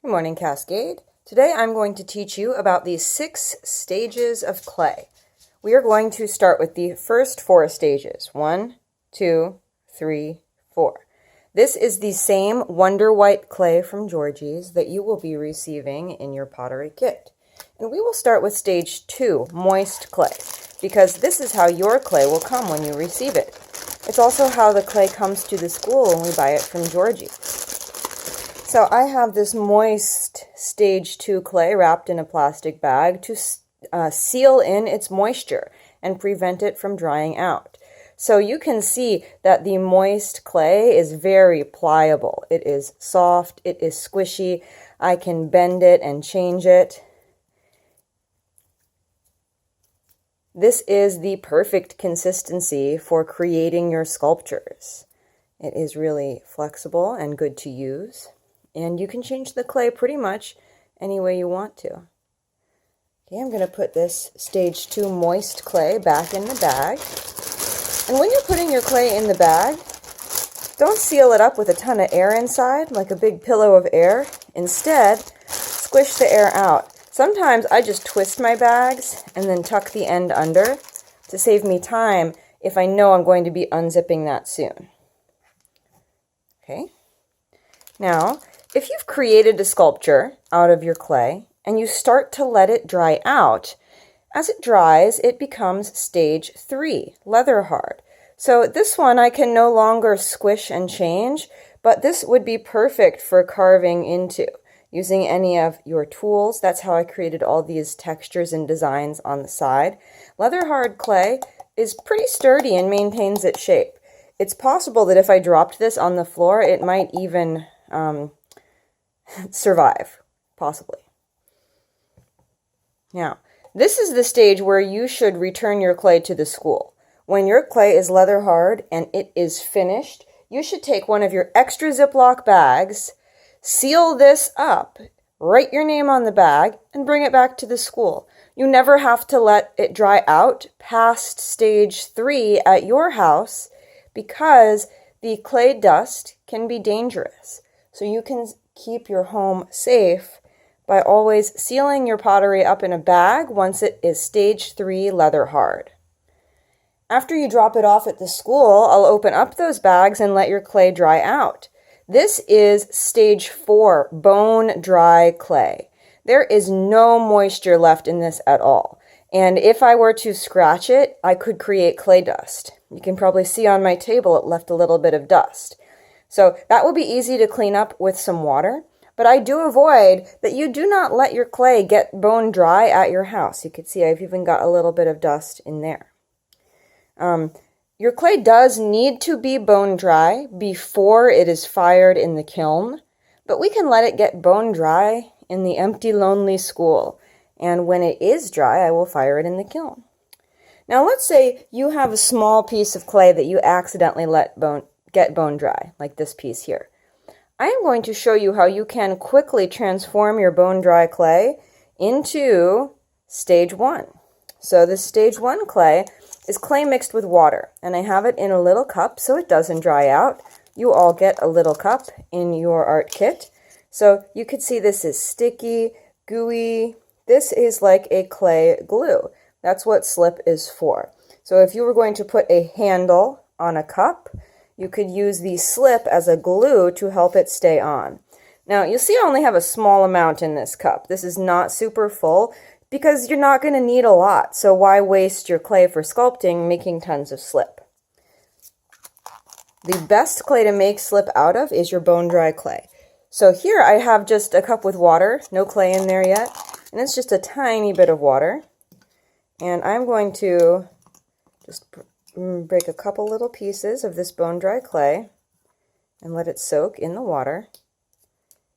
Good morning, Cascade. Today I'm going to teach you about the 6 stages of clay. We are going to start with the first 4 stages. 1, 2, 3, 4. This is the same Wonder White clay from Georgie's that you will be receiving in your pottery kit. And we will start with stage 2, moist clay, because this is how your clay will come when you receive it. It's also how the clay comes to the school when we buy it from Georgie. So I have this moist stage 2 clay wrapped in a plastic bag to seal in its moisture and prevent it from drying out. So you can see that the moist clay is very pliable. It is soft, it is squishy. I can bend it and change it. This is the perfect consistency for creating your sculptures. It is really flexible and good to use. And you can change the clay pretty much any way you want to. Okay, I'm going to put this stage 2 moist clay back in the bag. And when you're putting your clay in the bag, don't seal it up with a ton of air inside, like a big pillow of air. Instead, squish the air out. Sometimes I just twist my bags and then tuck the end under to save me time if I know I'm going to be unzipping that soon. Okay. Now, if you've created a sculpture out of your clay and you start to let it dry out, as it dries, it becomes stage 3, leather hard. So this one I can no longer squish and change, but this would be perfect for carving into using any of your tools. That's how I created all these textures and designs on the side. Leather hard clay is pretty sturdy and maintains its shape. It's possible that if I dropped this on the floor, it might even survive, possibly. Now, this is the stage where you should return your clay to the school. When your clay is leather hard and it is finished, you should take one of your extra Ziploc bags, seal this up, write your name on the bag, and bring it back to the school. You never have to let it dry out past stage 3 at your house because the clay dust can be dangerous. So you can keep your home safe by always sealing your pottery up in a bag once it is stage 3 leather hard. After you drop it off at the school, I'll open up those bags and let your clay dry out. This is stage 4, bone dry clay. There is no moisture left in this at all. And if I were to scratch it, I could create clay dust. You can probably see on my table it left a little bit of dust. So that will be easy to clean up with some water, but I do avoid that you do not let your clay get bone dry at your house. You can see I've even got a little bit of dust in there. Your clay does need to be bone dry before it is fired in the kiln, but we can let it get bone dry in the empty, lonely school. And when it is dry, I will fire it in the kiln. Now let's say you have a small piece of clay that you accidentally let get bone dry, like this piece here. I am going to show you how you can quickly transform your bone dry clay into stage 1. So this stage 1 clay is clay mixed with water, and I have it in a little cup so it doesn't dry out. You all get a little cup in your art kit. So you could see this is sticky, gooey. This is like a clay glue. That's what slip is for. So if you were going to put a handle on a cup, you could use the slip as a glue to help it stay on. Now, you'll see I only have a small amount in this cup. This is not super full because you're not going to need a lot. So why waste your clay for sculpting making tons of slip? The best clay to make slip out of is your bone dry clay. So here I have just a cup with water, no clay in there yet, and it's just a tiny bit of water. And I'm going to just break a couple little pieces of this bone dry clay and let it soak in the water.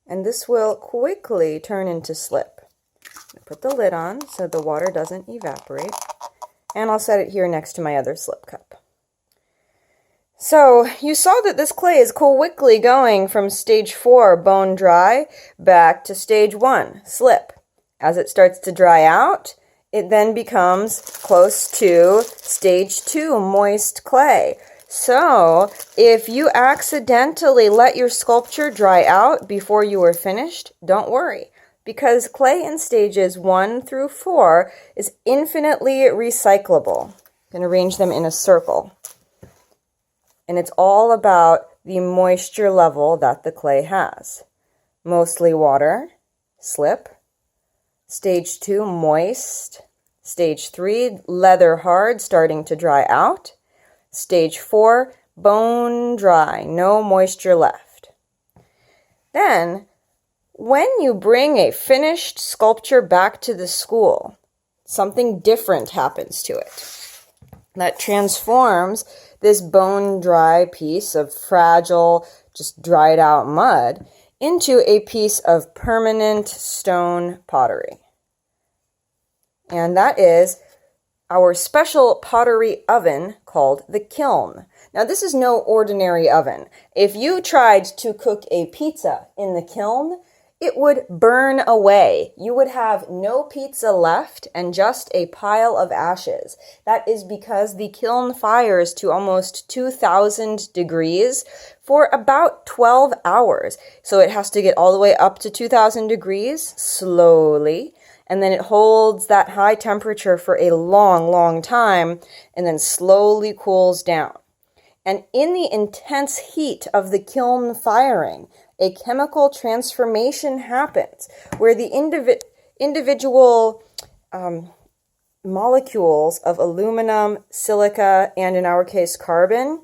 And this will quickly turn into slip. Put the lid on so the water doesn't evaporate. And I'll set it here next to my other slip cup. So you saw that this clay is quickly going from stage 4, bone dry, back to stage 1, slip. As it starts to dry out, it then becomes close to stage 2, moist clay. So if you accidentally let your sculpture dry out before you are finished, don't worry, because clay in stages 1 through 4 is infinitely recyclable. I'm going to arrange them in a circle. And it's all about the moisture level that the clay has. Mostly water, slip. Stage 2, moist. Stage 3, leather hard, starting to dry out. Stage 4, bone dry, no moisture left. Then, when you bring a finished sculpture back to the school, something different happens to it that transforms this bone dry piece of fragile, just dried out mud into a piece of permanent stone pottery. And that is our special pottery oven called the KILN. Now, this is no ordinary oven. If you tried to cook a pizza in the KILN, it would burn away. You would have no pizza left and just a pile of ashes. That is because the KILN fires to almost 2,000 degrees for about 12 hours. So it has to get all the way up to 2,000 degrees slowly, and then it holds that high temperature for a long, long time, and then slowly cools down. And in the intense heat of the KILN firing, a chemical transformation happens where the individual molecules of aluminum, silica, and in our case carbon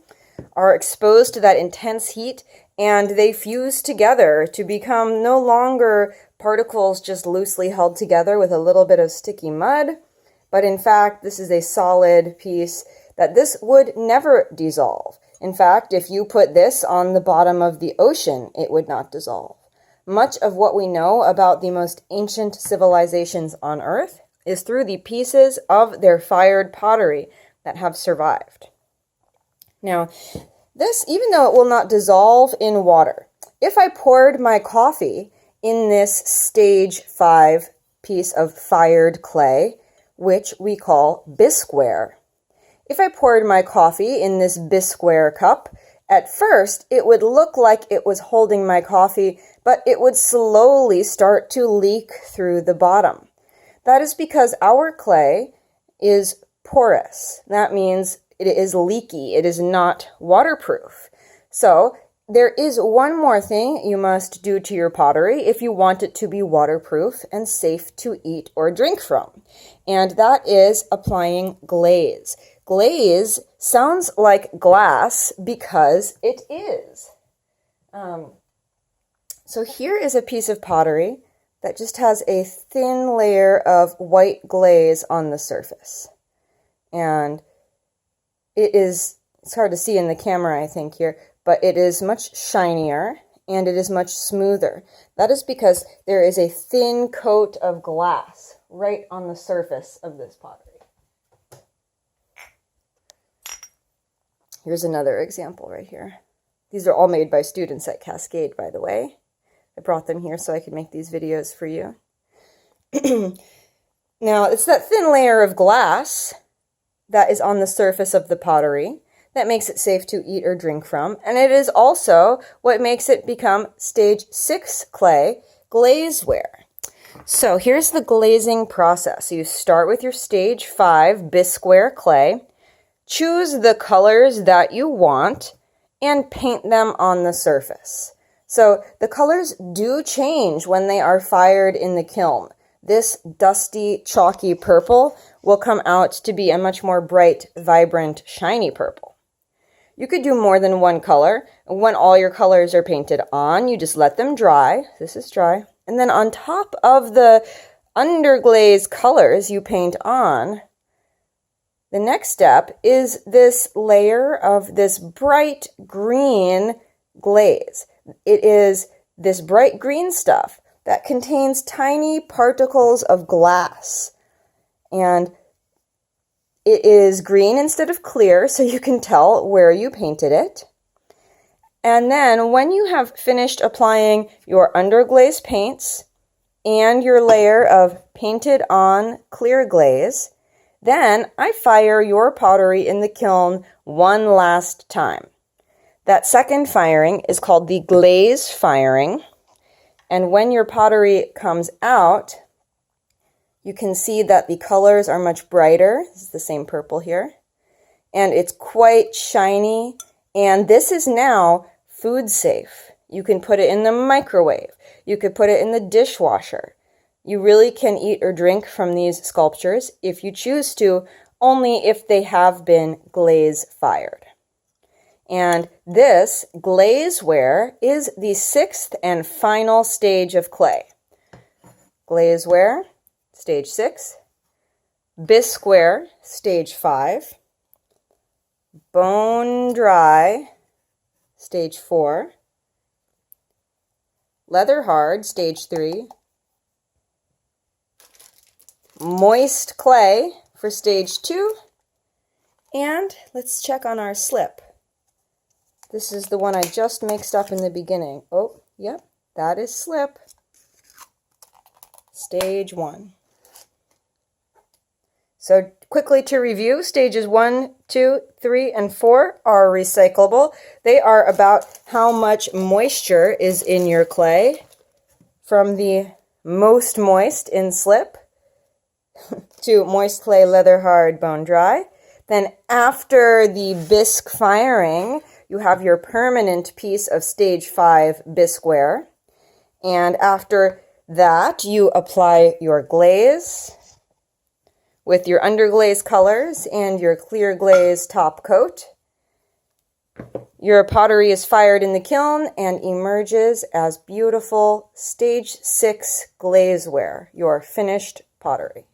are exposed to that intense heat, and they fuse together to become no longer particles just loosely held together with a little bit of sticky mud, but in fact this is a solid piece that this would never dissolve. In fact, if you put this on the bottom of the ocean, it would not dissolve. Much of what we know about the most ancient civilizations on Earth is through the pieces of their fired pottery that have survived. Now, this, even though it will not dissolve in water, if I poured my coffee in this stage 5 piece of fired clay, which we call Bisqueware, if I poured my coffee in this Bisqueware cup, at first it would look like it was holding my coffee, but it would slowly start to leak through the bottom. That is because our clay is porous. That means it is leaky. It is not waterproof. So there is one more thing you must do to your pottery if you want it to be waterproof and safe to eat or drink from, and that is applying glaze. Glaze sounds like glass because it is. So here is a piece of pottery that just has a thin layer of white glaze on the surface. And it's hard to see in the camera, I think, here, but it is much shinier and it is much smoother. That is because there is a thin coat of glass right on the surface of this pottery. Here's another example right here. These are all made by students at Cascade, by the way. I brought them here so I could make these videos for you. Now, it's that thin layer of glass that is on the surface of the pottery that makes it safe to eat or drink from, and it is also what makes it become stage 6 clay, glazeware. So here's the glazing process. You start with your stage 5 Bisqueware clay, choose the colors that you want, and paint them on the surface. So the colors do change when they are fired in the kiln. This dusty, chalky purple will come out to be a much more bright, vibrant, shiny purple. You could do more than one color. When all your colors are painted on, you just let them dry. This is dry. And then on top of the underglaze colors you paint on, the next step is this layer of this bright green glaze. It is this bright green stuff that contains tiny particles of glass. And it is green instead of clear, so you can tell where you painted it. And then when you have finished applying your underglaze paints and your layer of painted on clear glaze, Then I fire your pottery in the kiln one last time. That second firing is called the glaze firing. And when your pottery comes out, you can see that the colors are much brighter. This is the same purple here. And it's quite shiny. And this is now food safe. You can put it in the microwave. You could put it in the dishwasher. You really can eat or drink from these sculptures if you choose to, only if they have been glaze fired. And this glazeware is the sixth and final stage of clay. Glazeware, stage 6. Bisqueware, stage 5. Bone dry, stage 4. Leather hard, stage 3. Moist clay for stage 2. And let's check on our slip. This is the one I just mixed up in the beginning. Oh, yep, that is slip. Stage 1. So quickly to review, stages 1, 2, 3, and 4 are recyclable. They are about how much moisture is in your clay, from the most moist in slip to moist clay, leather hard, bone dry. Then after the bisque firing, you have your permanent piece of stage 5 bisqueware. And after that, you apply your glaze with your underglaze colors and your clear glaze top coat. Your pottery is fired in the kiln and emerges as beautiful stage 6 glazeware, your finished pottery.